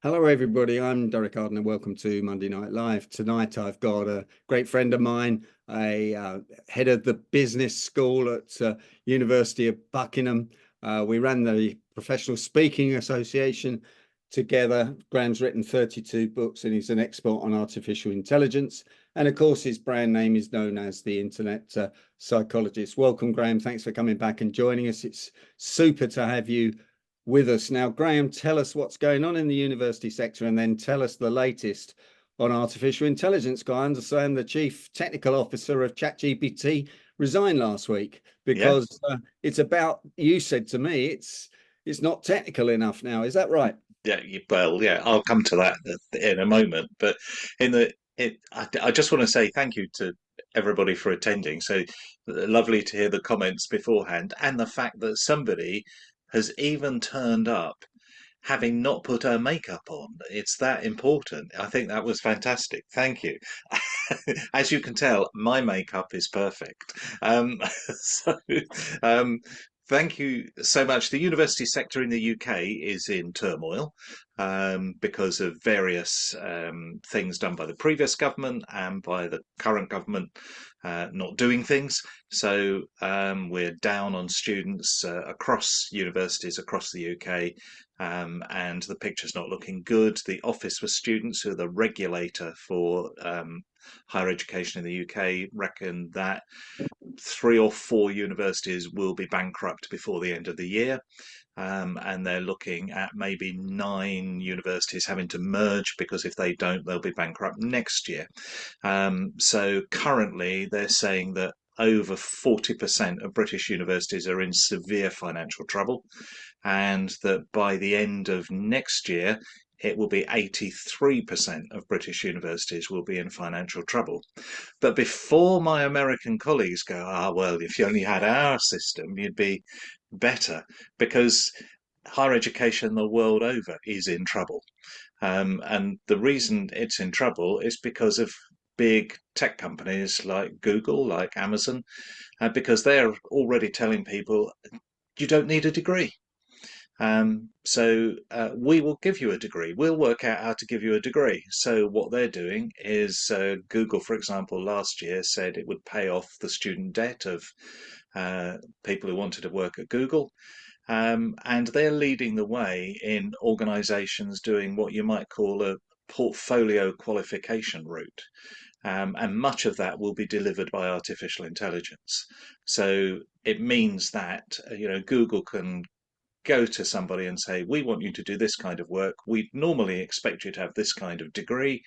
Hello, everybody. I'm Derek Arden, and welcome to Monday Night Live. Tonight, I've got a great friend of mine, a head of the business school at University of Buckingham. We ran the Professional Speaking Association together. Graham's written 32 books, and he's an expert on artificial intelligence. And of course, his brand name is known as the Internet Psychologist. Welcome, Graham. Thanks for coming back and joining us. It's super to have you with us. Now, Graham, tell us what's going on in the university sector and then tell us the latest on artificial intelligence. I understand the chief technical officer of ChatGPT resigned last week Yeah, because it's about, you said to me, it's not technical enough now. Is that right? yeah. I'll come to that in a moment. But I just want to say thank you to everybody for attending. So lovely to hear the comments beforehand, and the fact that somebody has even turned up having not put her makeup on. It's that important. I think that was fantastic. Thank you. As you can tell, my makeup is perfect. So, um, thank you so much. The university sector in the UK is in turmoil because of various things done by the previous government and by the current government not doing things. So we're down on students across universities across the UK, and the picture's not looking good. The Office for Students, who are the regulator for higher education in the UK, reckon that 3 or 4 universities will be bankrupt before the end of the year. And they're looking at maybe 9 universities having to merge because if they don't, they'll be bankrupt next year. So currently, they're saying that over 40% of British universities are in severe financial trouble, and that by the end of next year, it will be 83% of British universities will be in financial trouble. But before my American colleagues go, well, if you only had our system, you'd be better, because higher education the world over is in trouble. And the reason it's in trouble is because of big tech companies like Google, like Amazon, because they're already telling people you don't need a degree. So we will give you a degree. We'll work out how to give you a degree. So what they're doing is Google, for example, last year said it would pay off the student debt of uh, people who wanted to work at Google. And they're leading the way in organizations doing what you might call a portfolio qualification route. And much of that will be delivered by artificial intelligence. So it means that Google can go to somebody and say, we want you to do this kind of work. We normally expect you to have this kind of degree,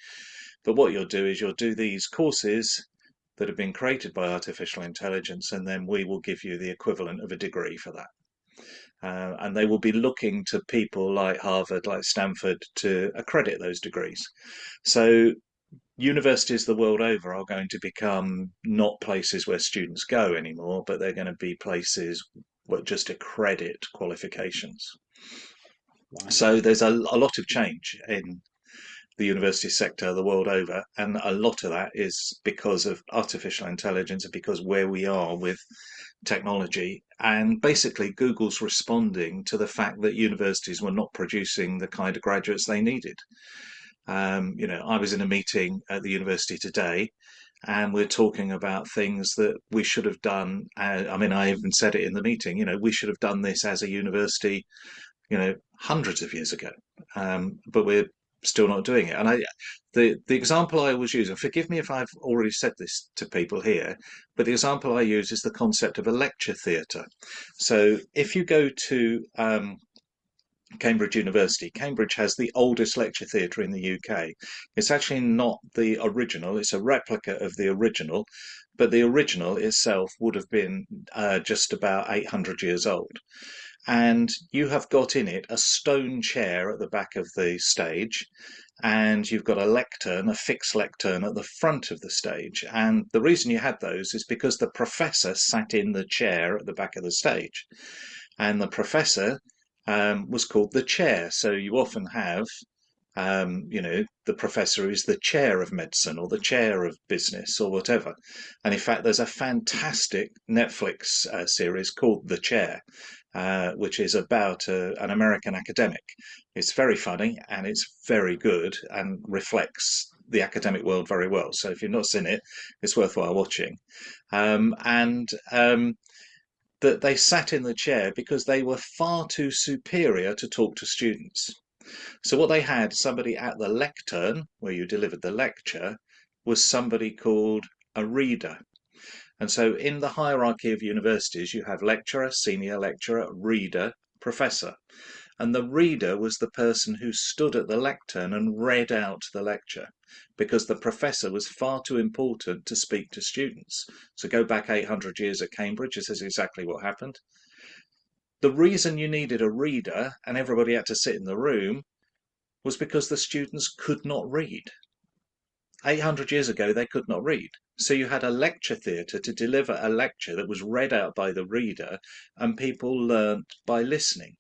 but what you'll do is you'll do these courses that have been created by artificial intelligence, and then we will give you the equivalent of a degree for that. And they will be looking to people like Harvard, like Stanford, to accredit those degrees. So universities the world over are going to become not places where students go anymore, but they're going to be places that just accredit qualifications. Wow. So there's a lot of change in the university sector the world over, and a lot of that is because of artificial intelligence and because where we are with technology. And basically, Google's responding to the fact that universities were not producing the kind of graduates they needed. I was in a meeting at the university today, and we're talking about things that we should have done. I mean, I even said it in the meeting. We should have done this as a university, hundreds of years ago, but we're still not doing it. And the example I always use, and forgive me if I've already said this to people here, but the example I use is the concept of a lecture theatre. So if you go to Cambridge University. Cambridge has the oldest lecture theatre in the UK. It's actually not the original, it's a replica of the original, but the original itself would have been just about 800 years old. And you have got in it a stone chair at the back of the stage, and you've got a lectern, a fixed lectern at the front of the stage. And the reason you had those is because the professor sat in the chair at the back of the stage. And the professor was called the chair. So you often have The professor is the chair of medicine or the chair of business or whatever. And in fact, there's a fantastic Netflix series called The Chair, which is about an American academic. It's very funny and it's very good and reflects the academic world very well. So if you've not seen it, it's worthwhile watching. And that they sat in the chair because they were far too superior to talk to students. So what they had, somebody at the lectern, where you delivered the lecture, was somebody called a reader. And so in the hierarchy of universities, you have lecturer, senior lecturer, reader, professor. And the reader was the person who stood at the lectern and read out the lecture because the professor was far too important to speak to students. So go back 800 years at Cambridge, this is exactly what happened. The reason you needed a reader and everybody had to sit in the room was because the students could not read. 800 years ago, they could not read. So you had a lecture theatre to deliver a lecture that was read out by the reader, and people learnt by listening.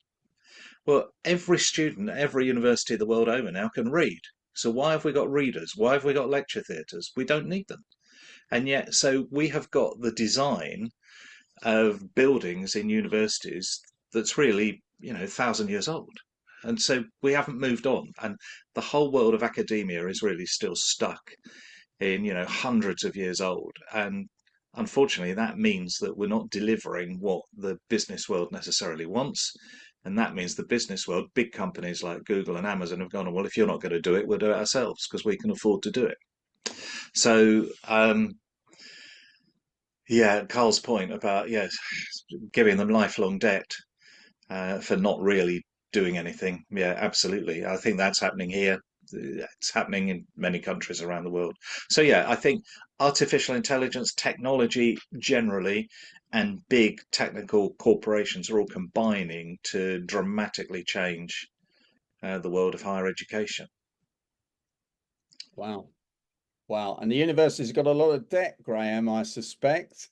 Well, every student at every university the world over now can read. So why have we got readers? Why have we got lecture theatres? We don't need them. And yet, so we have got the design of buildings in universities that's really, 1,000 years old. And so we haven't moved on. And the whole world of academia is really still stuck in, hundreds of years old. And unfortunately, that means that we're not delivering what the business world necessarily wants. And that means the business world, big companies like Google and Amazon have gone, well, if you're not going to do it, we'll do it ourselves because we can afford to do it. So, yeah, Carl's point about, yes, giving them lifelong debt for not really doing anything. Yeah, absolutely. I think that's happening here. It's happening in many countries around the world. So, yeah, I think artificial intelligence, technology generally, and big technical corporations are all combining to dramatically change the world of higher education. Wow. Wow. And the university's got a lot of debt, Graham, I suspect.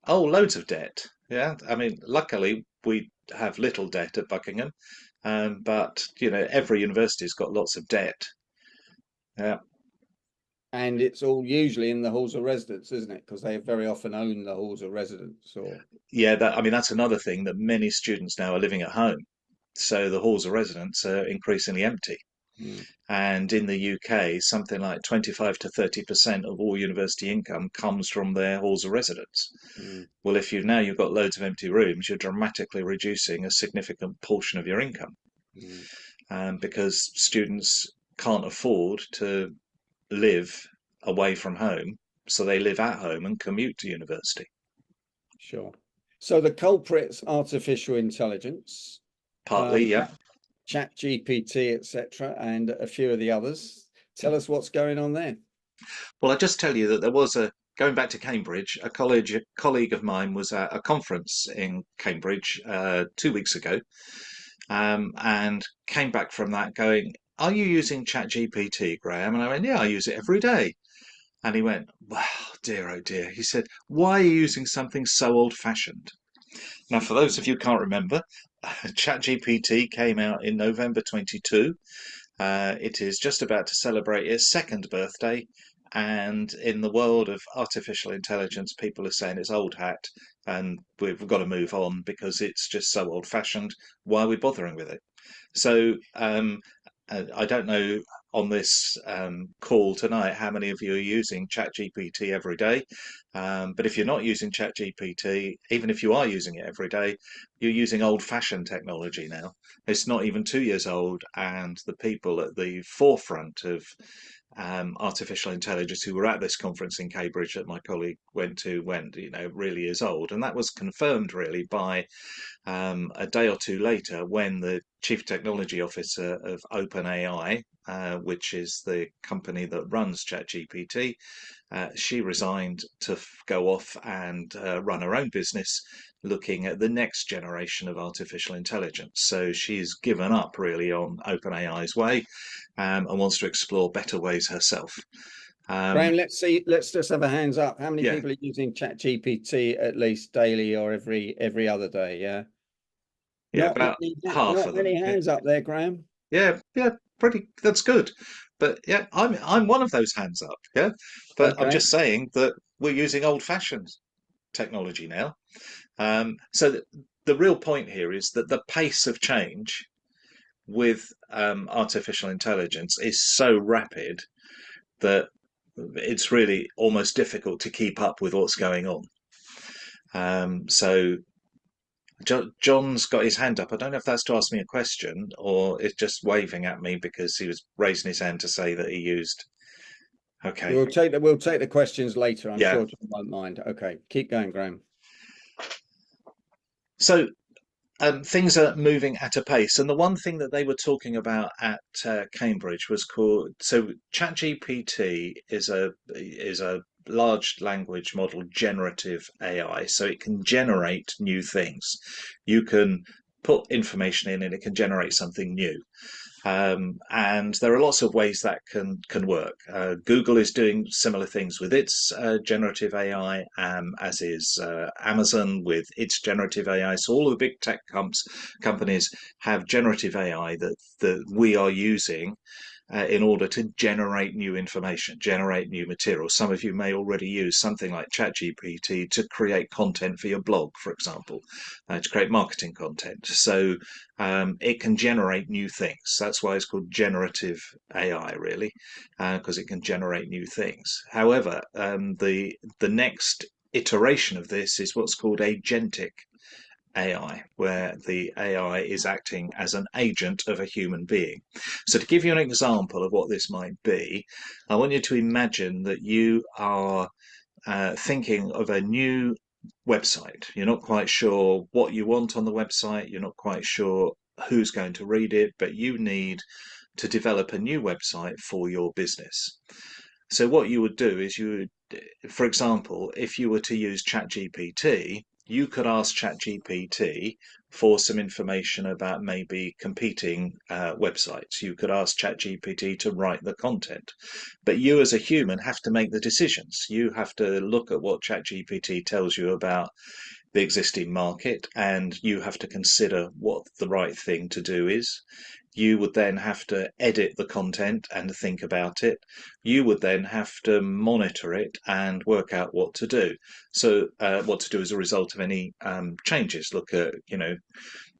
Oh, loads of debt. Yeah, I mean, luckily we have little debt at Buckingham, but every university's got lots of debt. Yeah. And it's all usually in the halls of residence, isn't it? Because they very often own the halls of residence or Yeah, I mean, that's another thing that many students now are living at home. So the halls of residence are increasingly empty. mm, And in the UK, something like 25 to 30% of all university income comes from their halls of residence. mm, Well, if you've got loads of empty rooms, you're dramatically reducing a significant portion of your income mm, because students can't afford to live away from home. So they live at home and commute to university. sure. So the culprit's artificial intelligence, Partly, yeah. chat GPT, etc., and a few of the others. Tell us what's going on there. Well, I just tell you that going back to Cambridge, a colleague of mine was at a conference in Cambridge 2 weeks ago, and came back from that going, "Are you using ChatGPT, Graham?" And I went, "Yeah, I use it every day." And he went, "Well, dear, oh dear." He said, "Why are you using something so old-fashioned?" Now, for those of you who can't remember, ChatGPT came out in November 22. It is just about to celebrate its second birthday, and in the world of artificial intelligence, people are saying it's old hat, and we've got to move on because it's just so old-fashioned. Why are we bothering with it? So I don't know on this call tonight how many of you are using ChatGPT every day. But if you're not using ChatGPT, even if you are using it every day, you're using old-fashioned technology now. It's not even 2 years old, and the people at the forefront of artificial intelligence who were at this conference in Cambridge that my colleague went, really is old. And that was confirmed really by a day or two later when the chief technology officer of OpenAI, which is the company that runs ChatGPT, she resigned to go off and run her own business looking at the next generation of artificial intelligence. So she's given up really on OpenAI's way and wants to explore better ways herself. Graham, let's see. Let's just have a hands up. How many Yeah, people are using ChatGPT at least daily or every other day? Yeah, yeah, about half not of many them. Yeah, hands up there, Graham. yeah, yeah. that's good. But yeah, I'm one of those hands up. Yeah, but I'm Okay. just saying that we're using old-fashioned technology now. So the real point here is that the pace of change with artificial intelligence is so rapid that it's really almost difficult to keep up with what's going on. So John's got his hand up. I don't know if that's to ask me a question or it's just waving at me because he was raising his hand to say that he used. Okay, We'll take the questions later. I'm yeah. sure John won't mind. Okay, keep going, Graham. So things are moving at a pace, and the one thing that they were talking about at Cambridge was called ChatGPT is a large language model generative AI, so it can generate new things. You can put information in, and it can generate something new. And there are lots of ways that can work. Google is doing similar things with its generative AI, as is Amazon with its generative AI. So all of the big tech companies have generative AI that we are using in order to generate new information, generate new material. Some of you may already use something like ChatGPT to create content for your blog, for example, to create marketing content. So it can generate new things. That's why it's called generative AI, really, because it can generate new things. However, the next iteration of this is what's called agentic AI, where the AI is acting as an agent of a human being. So, to give you an example of what this might be, I want you to imagine that you are thinking of a new website. You're not quite sure what you want on the website, you're not quite sure who's going to read it, but you need to develop a new website for your business. So, what you would do is for example, if you were to use ChatGPT, you could ask ChatGPT for some information about maybe competing websites. You could ask ChatGPT to write the content. But you, as a human, have to make the decisions. You have to look at what ChatGPT tells you about the existing market, and you have to consider what the right thing to do is. You would then have to edit the content and think about it. You would then have to monitor it and work out what to do. So, what to do as a result of any changes. Look at,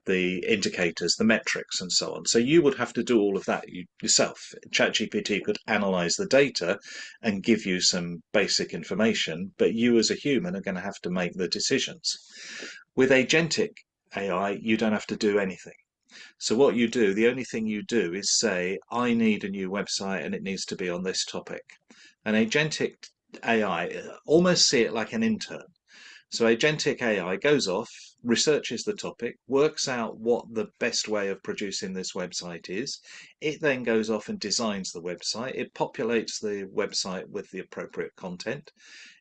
the indicators, the metrics, and so on. So you would have to do all of that yourself. ChatGPT could analyze the data and give you some basic information, but you as a human are going to have to make the decisions. With agentic AI, you don't have to do anything. So what you do, the only thing you do is say, I need a new website and it needs to be on this topic. An agentic AI, almost see it like an intern. So agentic AI goes off, researches the topic, works out what the best way of producing this website is. It then goes off and designs the website. It populates the website with the appropriate content.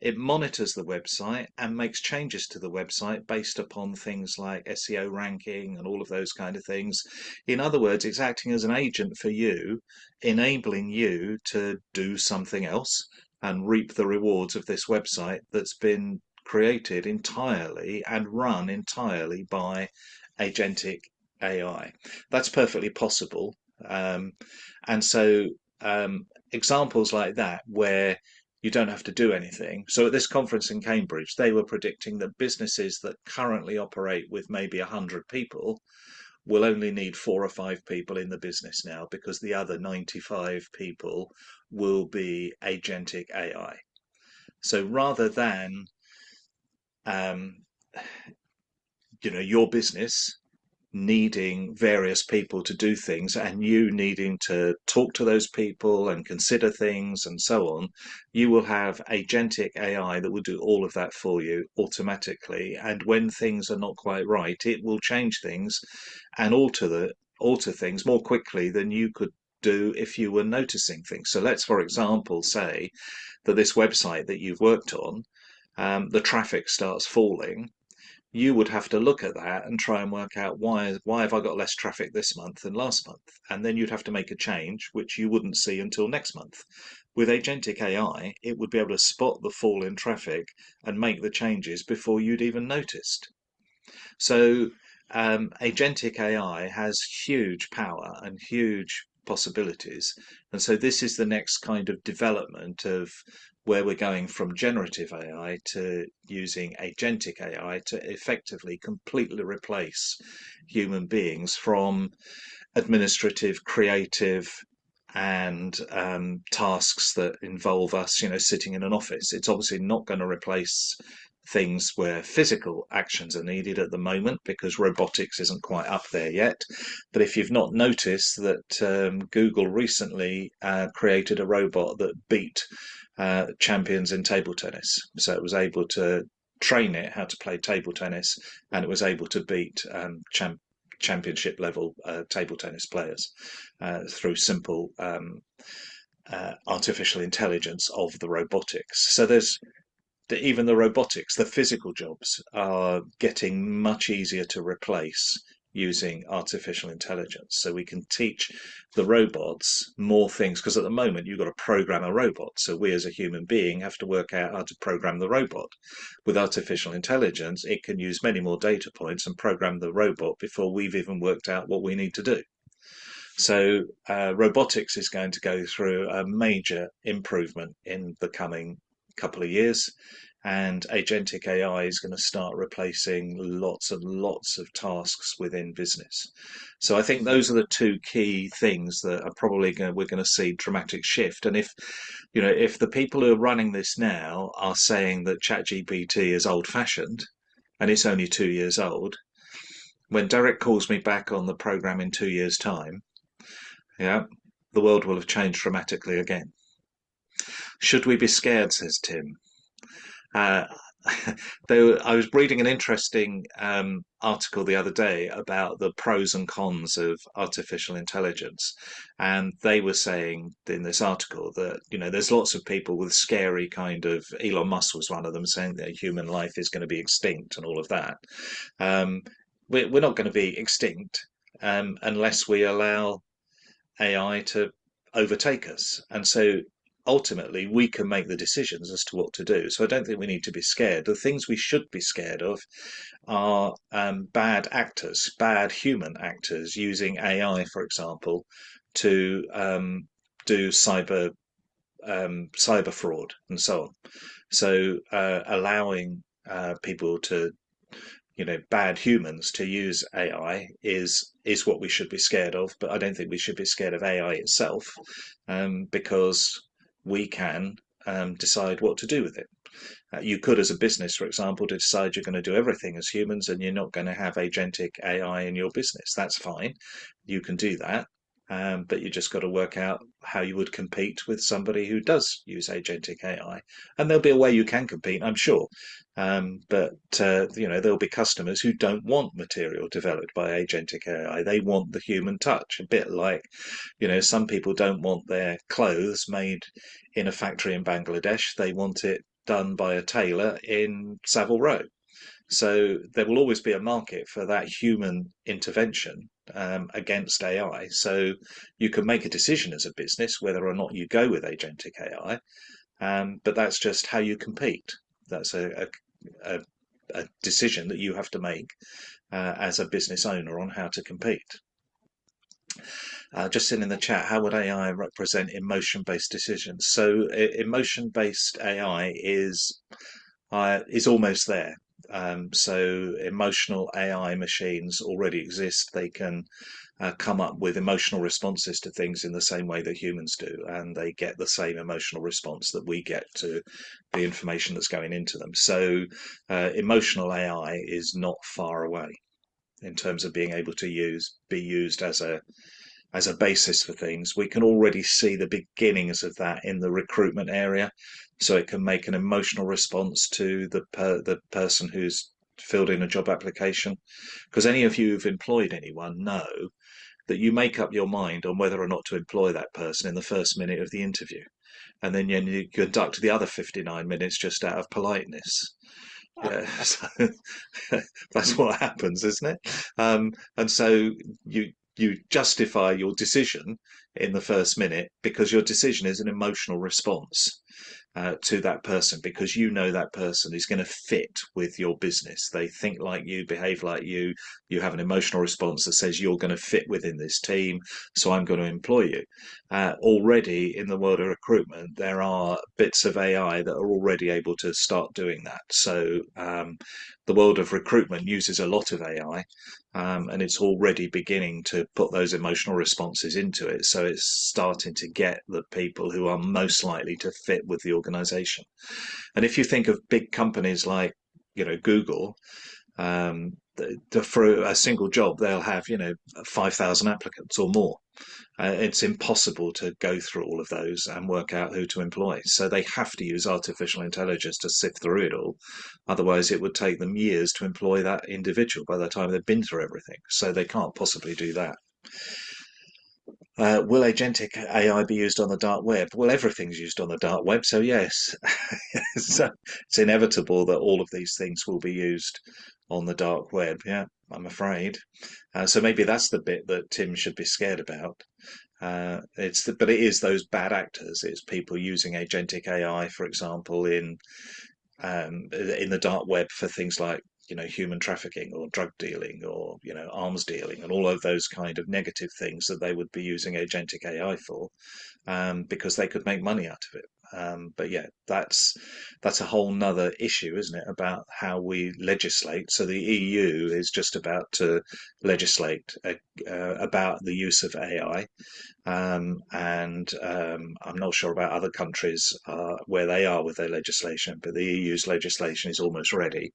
It monitors the website and makes changes to the website based upon things like SEO ranking and all of those kind of things. In other words, it's acting as an agent for you, enabling you to do something else and reap the rewards of this website that's been created entirely and run entirely by agentic AI. That's perfectly possible. Um, and so examples like that where you don't have to do anything. So at this conference in Cambridge, they were predicting that businesses that currently operate with maybe 100 people will only need 4 or 5 people in the business now because the other 95 people will be agentic AI. So rather than um, your business needing various people to do things and you needing to talk to those people and consider things and so on, you will have agentic AI that will do all of that for you automatically. And when things are not quite right, it will change things and alter things more quickly than you could do if you were noticing things. So let's, for example, say that this website that you've worked on, the traffic starts falling. You would have to look at that and try and work out why have I got less traffic this month than last month, and then you'd have to make a change which you wouldn't see until next month. With agentic AI, it would be able to spot the fall in traffic and make the changes before you'd even noticed. So agentic AI has huge power and huge possibilities. And so this is the next kind of development of where we're going from generative AI to using agentic AI to effectively completely replace human beings from administrative, creative, and tasks that involve us, sitting in an office. It's obviously not going to replace things where physical actions are needed at the moment because robotics isn't quite up there yet. But if you've not noticed that Google recently created a robot that beat champions in table tennis, so it was able to train it how to play table tennis, and it was able to beat championship level table tennis players through simple artificial intelligence of the robotics. So there's even the robotics, the physical jobs are getting much easier to replace using artificial intelligence. So we can teach the robots more things because at the moment you've got to program a robot. So we as a human being have to work out how to program the robot. With artificial intelligence, it can use many more data points and program the robot before we've even worked out what we need to do. So robotics is going to go through a major improvement in the coming couple of years, and agentic AI is going to start replacing lots and lots of tasks within business. So I think those are the two key things that are probably we're going to see dramatic shift. And if the people who are running this now are saying that ChatGPT is old-fashioned and it's only 2 years old, when Derek calls me back on the program in 2 years' time, yeah, the world will have changed dramatically again. Should we be scared, says Tim? Uh, though I was reading an interesting article the other day about the pros and cons of artificial intelligence, and they were saying in this article that there's lots of people with scary kind of Elon Musk was one of them saying that human life is going to be extinct and all of that. We're not going to be extinct unless we allow AI to overtake us. And so ultimately we can make the decisions as to what to do. So I don't think we need to be scared. The things we should be scared of are bad actors, bad human actors using AI, for example, to do cyber fraud and so on. So allowing people to bad humans to use AI is what we should be scared of. But I don't think we should be scared of AI itself, because we can decide what to do with it. You could, as a business, for example, decide you're going to do everything as humans and you're not going to have agentic AI in your business. That's fine. You can do that. But you just got to work out how you would compete with somebody who does use agentic AI. And there'll be a way you can compete, I'm sure. But there'll be customers who don't want material developed by agentic AI. They want the human touch, a bit like, some people don't want their clothes made in a factory in Bangladesh. They want it done by a tailor in Savile Row. So there will always be a market for that human intervention against AI. So you can make a decision as a business whether or not you go with agentic AI, but that's just how you compete. That's a decision that you have to make as a business owner on how to compete. Just in the chat, how would AI represent emotion-based decisions? So emotion-based AI is almost there. So emotional AI machines already exist. They can come up with emotional responses to things in the same way that humans do, and they get the same emotional response that we get to the information that's going into them. So emotional AI is not far away in terms of being able to be used as a basis for things. We can already see the beginnings of that in the recruitment area. So it can make an emotional response to the person who's filled in a job application. Because any of you who've employed anyone know that you make up your mind on whether or not to employ that person in the first minute of the interview. And then you conduct the other 59 minutes just out of politeness. Yeah, so that's what happens, isn't it? And so you justify your decision in the first minute because your decision is an emotional response. to that person, because you know that person is going to fit with your business. They think like you, behave like you have an emotional response that says you're going to fit within this team, so I'm going to employ you. Already in the world of recruitment, there are bits of AI that are already able to start doing that. So the world of recruitment uses a lot of AI, and it's already beginning to put those emotional responses into it. So it's starting to get the people who are most likely to fit with the organization. And if you think of big companies like, Google, for a single job, they'll have, 5,000 applicants or more. It's impossible to go through all of those and work out who to employ. So they have to use artificial intelligence to sift through it all. Otherwise, it would take them years to employ that individual by the time they've been through everything. So they can't possibly do that. Will agentic AI be used on the dark web? Well, everything's used on the dark web, so yes. So it's inevitable that all of these things will be used on the dark web. Yeah, I'm afraid. So maybe that's the bit that Tim should be scared about. But it is those bad actors. It's people using agentic AI, for example, in the dark web for things like, human trafficking or drug dealing or, arms dealing and all of those kind of negative things that they would be using agentic AI for, because they could make money out of it. But yeah, that's a whole nother issue, isn't it, about how we legislate. So the EU is just about to legislate about the use of AI, and I'm not sure about other countries where they are with their legislation, but the EU's legislation is almost ready.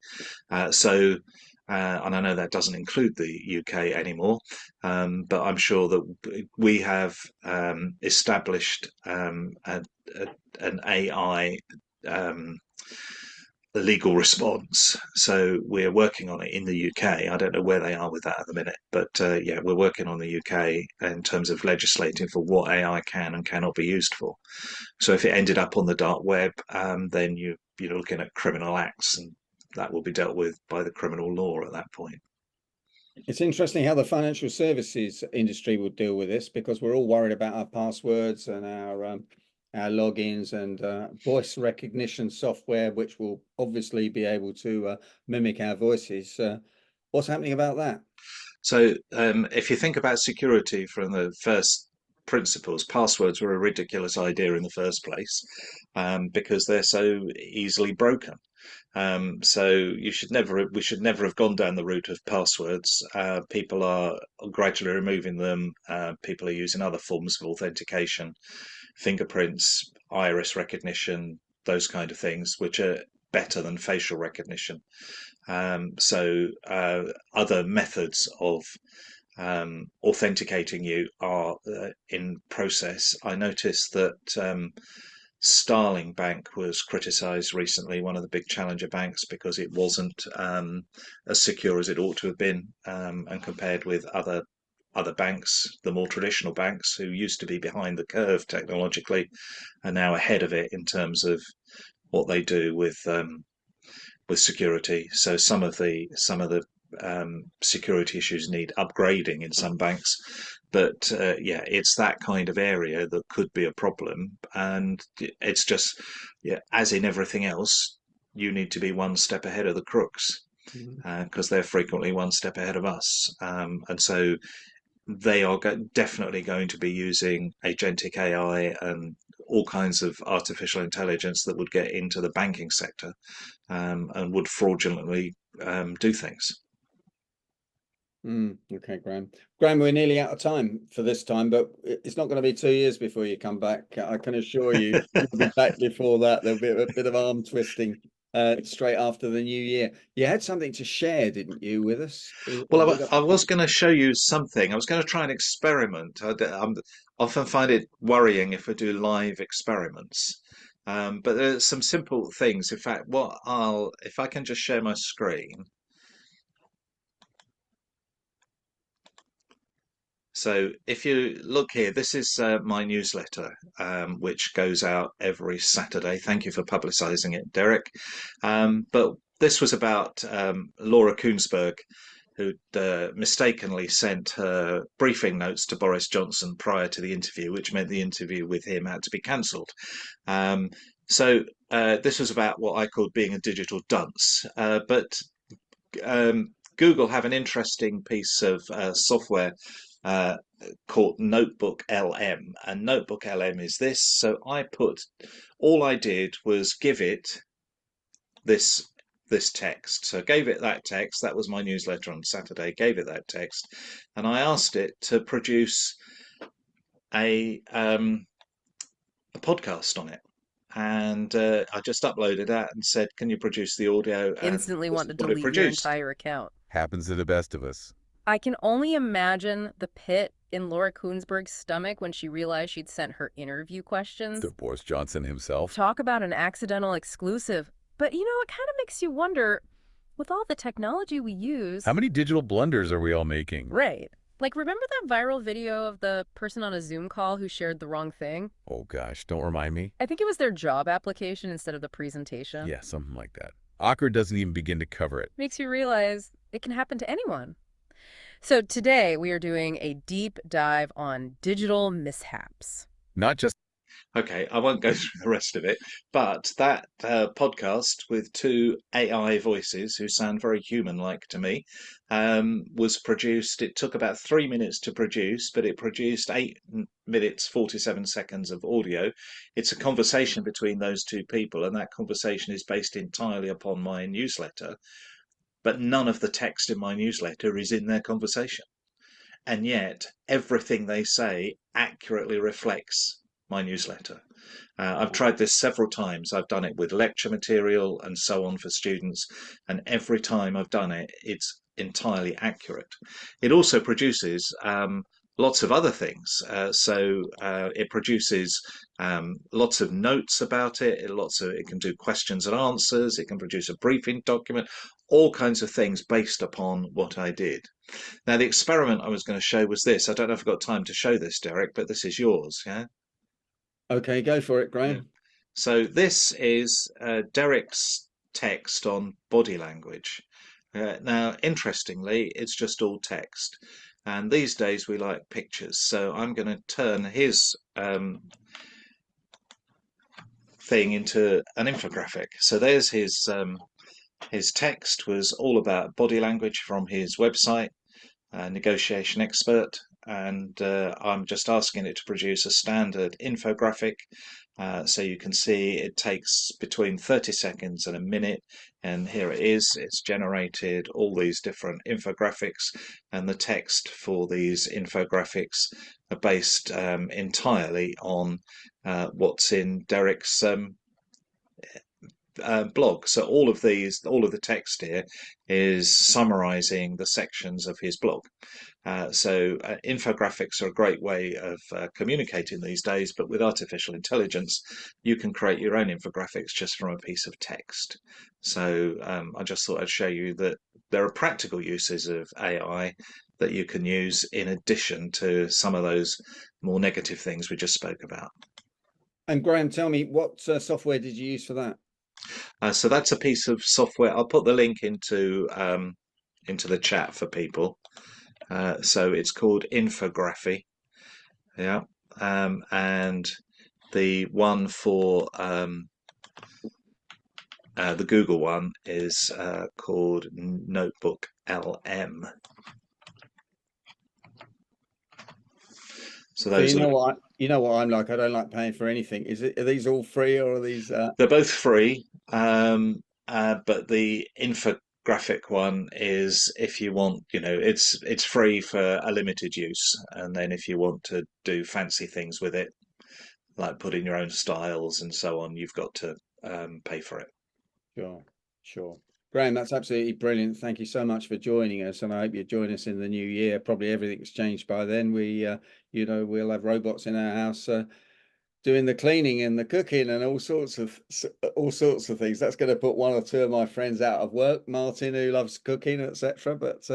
And I know that doesn't include the UK anymore, but I'm sure that we have established an AI legal response. So we're working on it in the UK. I don't know where they are with that at the minute, but yeah, we're working on the UK in terms of legislating for what AI can and cannot be used for. So if it ended up on the dark web, then you're looking at criminal acts, and that will be dealt with by the criminal law at that point. It's interesting how the financial services industry will deal with this, because we're all worried about our passwords and our logins and voice recognition software, which will obviously be able to mimic our voices. What's happening about that? So if you think about security from the first principles, passwords were a ridiculous idea in the first place, because they're so easily broken. So we should never have gone down the route of passwords. People are gradually removing them. People are using other forms of authentication, fingerprints, iris recognition, those kind of things, which are better than facial recognition. So other methods of authenticating you are in process. I noticed that Starling Bank was criticised recently, one of the big challenger banks, because it wasn't as secure as it ought to have been, and compared with other banks, the more traditional banks who used to be behind the curve technologically, are now ahead of it in terms of what they do with security. So some of the security issues need upgrading in some banks, but yeah, it's that kind of area that could be a problem. And it's just, yeah, as in everything else, you need to be one step ahead of the crooks, because they're frequently one step ahead of us. And so they are definitely going to be using agentic AI and all kinds of artificial intelligence that would get into the banking sector, and would fraudulently do things. Okay, Graham. Graham, we're nearly out of time for this time, but it's not going to be 2 years before you come back. I can assure you, you'll be back before that. There'll be a bit of arm twisting straight after the new year. You had something to share, didn't you, with us? Well, I was going to show you something. I was going to try an experiment. I often find it worrying if I do live experiments. But there's some simple things. In fact, if I can just share my screen. So if you look here, this is my newsletter, which goes out every Saturday. Thank you for publicising it, Derek. But this was about Laura Kuenssberg, who mistakenly sent her briefing notes to Boris Johnson prior to the interview, which meant the interview with him had to be cancelled. So this was about what I called being a digital dunce. But Google have an interesting piece of software uh, called Notebook LM, and Notebook LM is this. So all I did was give it this this text. So I gave it that text. That was my newsletter on Saturday. Gave it that text, and I asked it to produce a a podcast on it. And I just uploaded that and said, "Can you produce the audio?" And Instantly this want is to what it delete your produced. entire account. Happens to the best of us. I can only imagine the pit in Laura Kuenssberg's stomach when she realized she'd sent her interview questions. The Boris Johnson himself. Talk about an accidental exclusive. But it kind of makes you wonder, with all the technology we use. How many digital blunders are we all making? Right. Like, remember that viral video of the person on a Zoom call who shared the wrong thing? Oh gosh, don't remind me. I think it was their job application instead of the presentation. Yeah, something like that. Awkward doesn't even begin to cover it. Makes you realize it can happen to anyone. So today we are doing a deep dive on digital mishaps. Not just Okay, I won't go through the rest of it, but that podcast with two AI voices who sound very human-like to me was produced. It took about 3 minutes to produce, but it produced 8 minutes, 47 seconds of audio. It's a conversation between those two people, and that conversation is based entirely upon my newsletter, but none of the text in my newsletter is in their conversation. And yet, everything they say accurately reflects my newsletter. I've tried this several times. I've done it with lecture material and so on for students, and every time I've done it, it's entirely accurate. It also produces lots of other things. It produces lots of notes about it. It can do questions and answers. It can produce a briefing document, all kinds of things based upon what I did. Now, the experiment I was going to show was this. I don't know if I've got time to show this, Derek, but this is yours. Yeah. Okay, go for it, Yeah. Graham. So this is Derek's text on body language. Now, interestingly, it's just all text. And these days we like pictures. So I'm going to turn his thing into an infographic. So there's his text was all about body language from his website, negotiation expert, and I'm just asking it to produce a standard infographic. So you can see it takes between 30 seconds and a minute, and here it is. It's generated all these different infographics, and the text for these infographics are based entirely on what's in Derek's blog. So all of the text here is summarizing the sections of his blog. Infographics are a great way of communicating these days, but with artificial intelligence, you can create your own infographics just from a piece of text. So I just thought I'd show you that there are practical uses of AI that you can use in addition to some of those more negative things we just spoke about. And Graham, tell me, what software did you use for that? So that's a piece of software. I'll put the link into the chat for people. So it's called Infography. Yeah. And the one for the Google one is called Notebook LM. So those you know what I'm like. I don't like paying for anything. Are these all free or are these? They're both free, but the infographic one is if you want, it's free for a limited use, and then if you want to do fancy things with it, like put in your own styles and so on, you've got to pay for it. Sure. Graham, that's absolutely brilliant. Thank you so much for joining us, and I hope you join us in the new year. Probably everything's changed by then. We'll have robots in our house doing the cleaning and the cooking and all sorts of things. That's going to put one or two of my friends out of work. Martin, who loves cooking, etc. But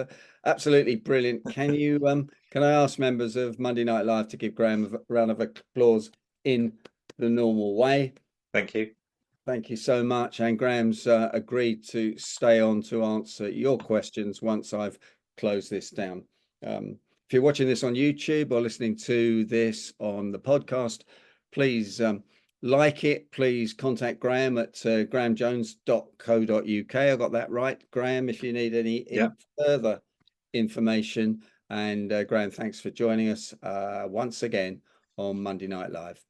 absolutely brilliant. Can I ask members of Monday Night Live to give Graham a round of applause in the normal way? Thank you. Thank you so much. And Graham's agreed to stay on to answer your questions once I've closed this down. If you're watching this on YouTube or listening to this on the podcast, please like it, please contact Graham at grahamjones.co.uk. I got that right, Graham, if you need any further information. And Graham, thanks for joining us once again on Monday Night Live.